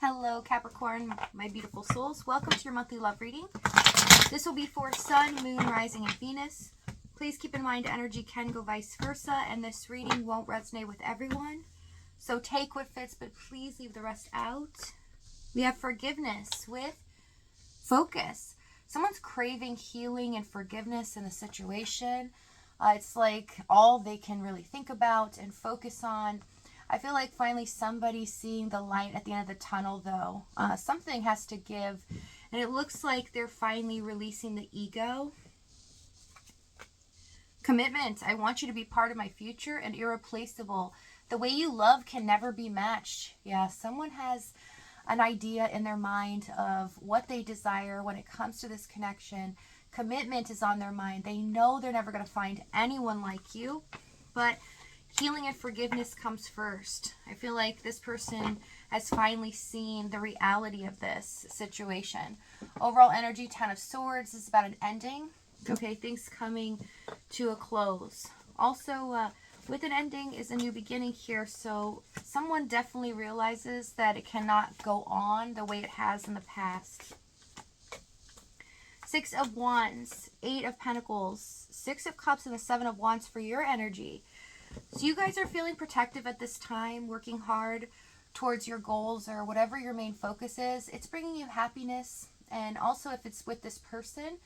Hello Capricorn, my beautiful souls. Welcome to your monthly love reading. This will be for Sun, Moon, Rising, and Venus. Please keep in mind energy can go vice versa, and this reading won't resonate with everyone. So take what fits, but please leave the rest out. We have forgiveness with focus. Someone's craving healing and forgiveness in a situation. It's like all they can really think about and focus on. I feel like finally somebody's seeing the light at the end of the tunnel, though. Something has to give, and it looks like they're finally releasing the ego. Commitment. I want you to be part of my future and irreplaceable. The way you love can never be matched. Yeah, someone has an idea in their mind of what they desire when it comes to this connection. Commitment is on their mind. They know they're never going to find anyone like you, but healing and forgiveness comes first. I feel like this person has finally seen the reality of this situation. Overall energy, 10 of Swords, is about an ending. Okay, things coming to a close. Also, with an ending is a new beginning here. So someone definitely realizes that it cannot go on the way it has in the past. 6 of Wands, 8 of Pentacles, 6 of Cups, and the 7 of Wands for your energy. So you guys are feeling protective at this time, working hard towards your goals or whatever your main focus is. It's bringing you happiness. And also if it's with this person,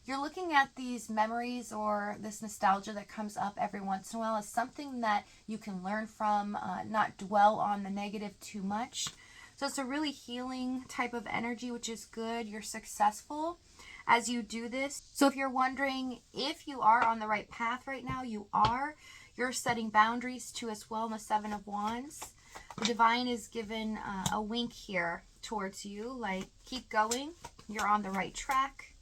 you're looking at these memories or this nostalgia that comes up every once in a while as something that you can learn from, not dwell on the negative too much. So it's a really healing type of energy, which is good. You're successful as you do this. So if you're wondering if you are on the right path right now, you are. You're setting boundaries too as well in the 7 of Wands. The divine is given a wink here towards you, like keep going. You're on the right track.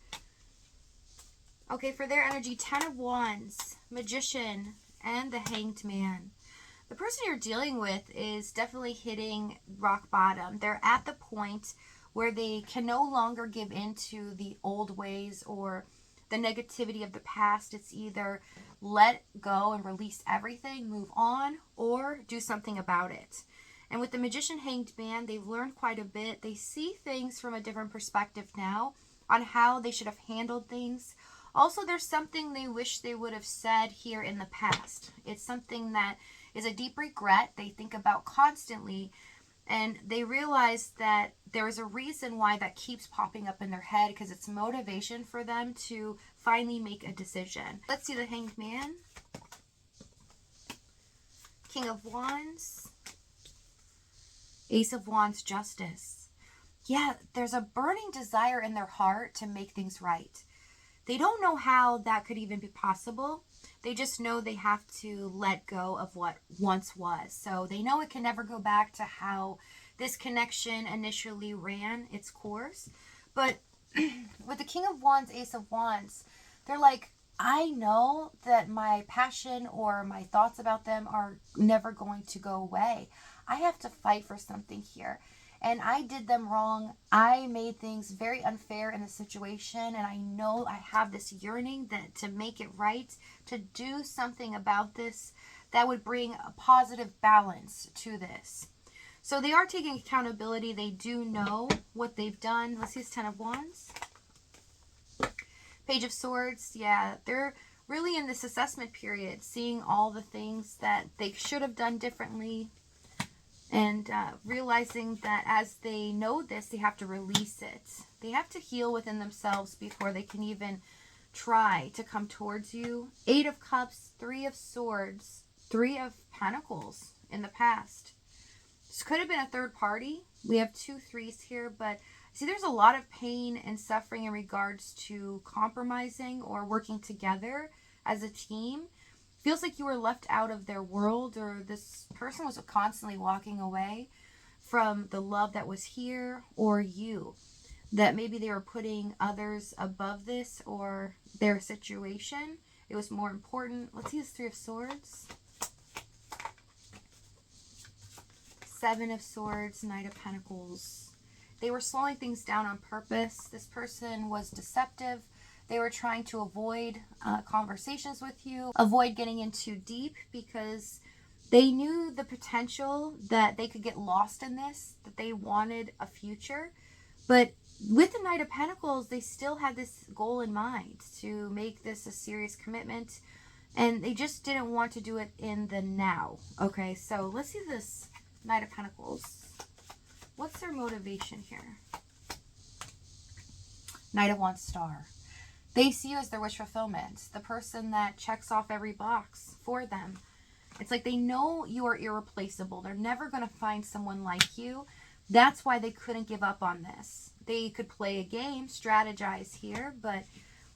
Okay, for their energy, 10 of Wands, Magician, and the Hanged Man. The person you're dealing with is definitely hitting rock bottom. They're at the point where they can no longer give in to the old ways or the negativity of the past. It's either let go and release everything, move on, or do something about it. And with the Magician, Hanged Man, they've learned quite a bit. They see things from a different perspective now on how they should have handled things. Also, there's something they wish they would have said here in the past. It's something that is a deep regret they think about constantly, and they realize that there is a reason why that keeps popping up in their head, because it's motivation for them to finally make a decision. Let's see the Hanged Man. King of Wands. Ace of Wands, Justice. Yeah, there's a burning desire in their heart to make things right. They don't know how that could even be possible. They just know they have to let go of what once was. So they know it can never go back to how this connection initially ran its course. But with the King of Wands, Ace of Wands, they're like, I know that my passion or my thoughts about them are never going to go away. I have to fight for something here. And I did them wrong. I made things very unfair in the situation. And I know I have this yearning that to make it right, to do something about this that would bring a positive balance to this. So they are taking accountability. They do know what they've done. Let's see this 10 of Wands. Page of Swords. Yeah, they're really in this assessment period, seeing all the things that they should have done differently. And realizing that as they know this, they have to release it. They have to heal within themselves before they can even try to come towards you. 8 of Cups, 3 of Swords, 3 of Pentacles in the past. This could have been a third party. We have 2 3s here, but see, there's a lot of pain and suffering in regards to compromising or working together as a team. Feels like you were left out of their world, or this person was constantly walking away from the love that was here, or you. That maybe they were putting others above this or their situation. It was more important. Let's see this 3 of Swords. 7 of Swords, Knight of Pentacles. They were slowing things down on purpose. This person was deceptive. They were trying to avoid conversations with you, avoid getting in too deep, because They knew the potential that they could get lost in this, that they wanted a future. But with the Knight of Pentacles, they still had this goal in mind to make this a serious commitment. And they just didn't want to do it in the now. Okay, so let's see this Knight of Pentacles. What's their motivation here? Knight of Wands star. They see you as their wish fulfillment. The person that checks off every box for them. It's like they know you are irreplaceable. They're never going to find someone like you. That's why they couldn't give up on this. They could play a game, strategize here, but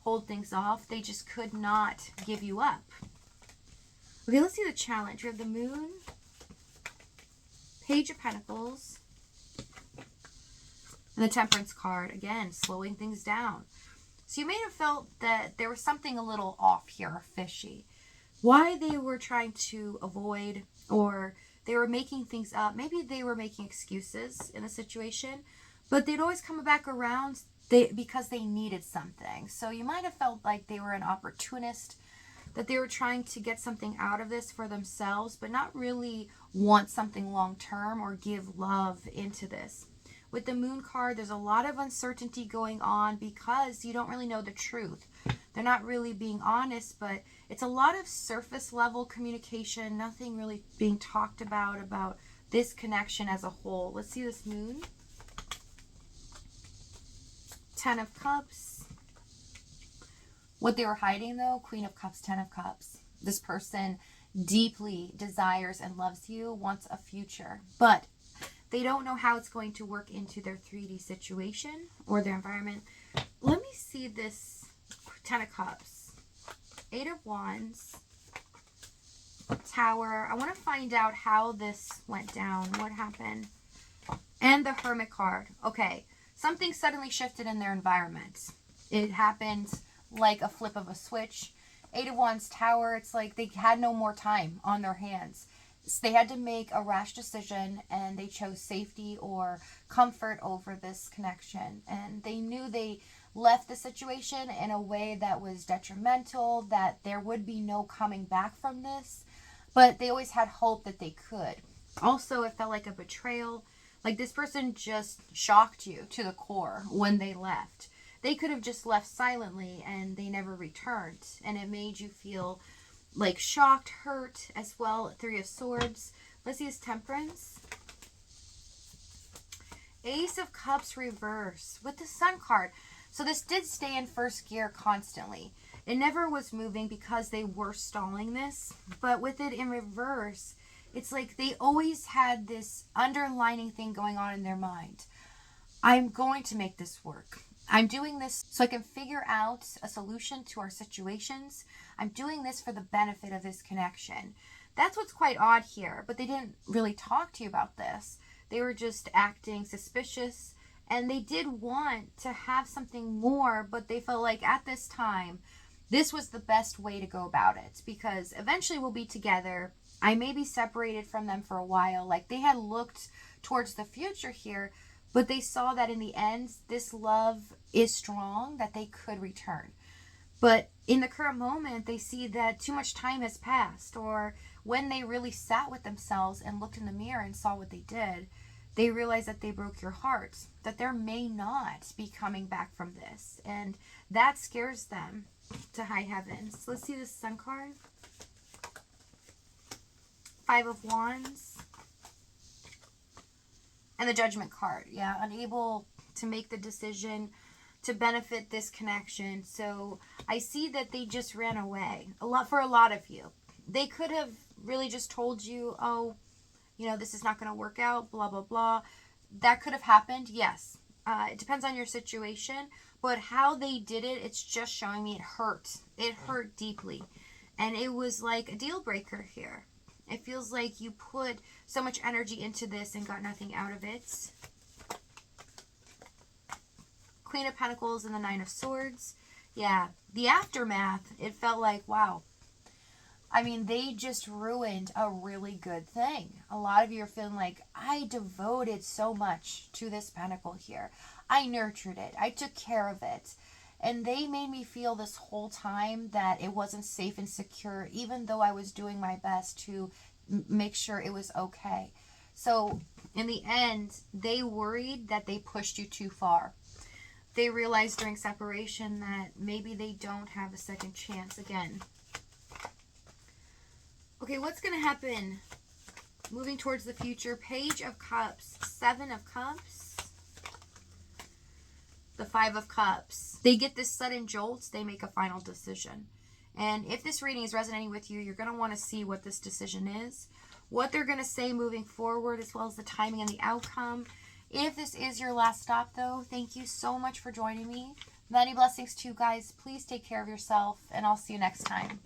hold things off. They just could not give you up. Okay, let's see the challenge. We have the Moon, Page of Pentacles, and the Temperance card. Again, slowing things down. So you may have felt that there was something a little off here, or fishy. Why they were trying to avoid, or they were making things up. Maybe they were making excuses in a situation, but they'd always come back around because they needed something. So you might have felt like they were an opportunist, that they were trying to get something out of this for themselves, but not really want something long term or give love into this. With the Moon card, there's a lot of uncertainty going on because you don't really know the truth. They're not really being honest, but it's a lot of surface level communication, nothing really being talked about this connection as a whole. Let's see this Moon. Ten of Cups. What they were hiding though, Queen of Cups, Ten of Cups. This person deeply desires and loves you, wants a future, but they don't know how it's going to work into their 3D situation or their environment. Let me see this Ten of Cups. Eight of Wands. Tower. I want to find out how this went down. What happened? And the Hermit card. Okay. Something suddenly shifted in their environment. It happened like a flip of a switch. Eight of Wands Tower. It's like they had no more time on their hands. So they had to make a rash decision, and they chose safety or comfort over this connection. And they knew they left the situation in a way that was detrimental, that there would be no coming back from this. But they always had hope that they could. Also, it felt like a betrayal. Like this person just shocked you to the core when they left. They could have just left silently and they never returned. And it made you feel like shocked, hurt as well. Three of Swords. Let's see his Temperance. Ace of Cups reverse with the Sun card. So this did stay in first gear constantly. It never was moving because they were stalling this. But with it in reverse, it's like they always had this underlining thing going on in their mind. I'm going to make this work. I'm doing this so I can figure out a solution to our situations. I'm doing this for the benefit of this connection. That's what's quite odd here, but they didn't really talk to you about this. They were just acting suspicious, and they did want to have something more, but they felt like at this time, this was the best way to go about it, because eventually we'll be together. I may be separated from them for a while. Like they had looked towards the future here, but they saw that in the end, this love is strong, that they could return. But in the current moment, they see that too much time has passed, or when they really sat with themselves and looked in the mirror and saw what they did, they realized that they broke your heart, that there may not be coming back from this. And that scares them to high heavens. Let's see the Sun card. Five of Wands. And the Judgment card. Yeah, unable to make the decision to benefit this connection. So I see that they just ran away. For a lot of you. They could have really just told you, oh, you know, this is not going to work out, blah, blah, blah. That could have happened, yes. It depends on your situation. But how they did it, it's just showing me it hurt. It hurt deeply. And it was like a deal breaker here. It feels like you put so much energy into this and got nothing out of it. Queen of Pentacles and the Nine of Swords. Yeah, the aftermath, it felt like, wow. I mean, they just ruined a really good thing. A lot of you are feeling like, I devoted so much to this pentacle here. I nurtured it. I took care of it. And they made me feel this whole time that it wasn't safe and secure, even though I was doing my best to make sure it was okay. So in the end, they worried that they pushed you too far. They realized during separation that maybe they don't have a second chance again. Okay, what's going to happen moving towards the future? Page of Cups, Seven of Cups, the Five of Cups. They get this sudden jolt, they make a final decision. And if this reading is resonating with you, you're going to want to see what this decision is, what they're going to say moving forward, as well as the timing and the outcome. If this is your last stop, though, thank you so much for joining me. Many blessings to you guys. Please take care of yourself, and I'll see you next time.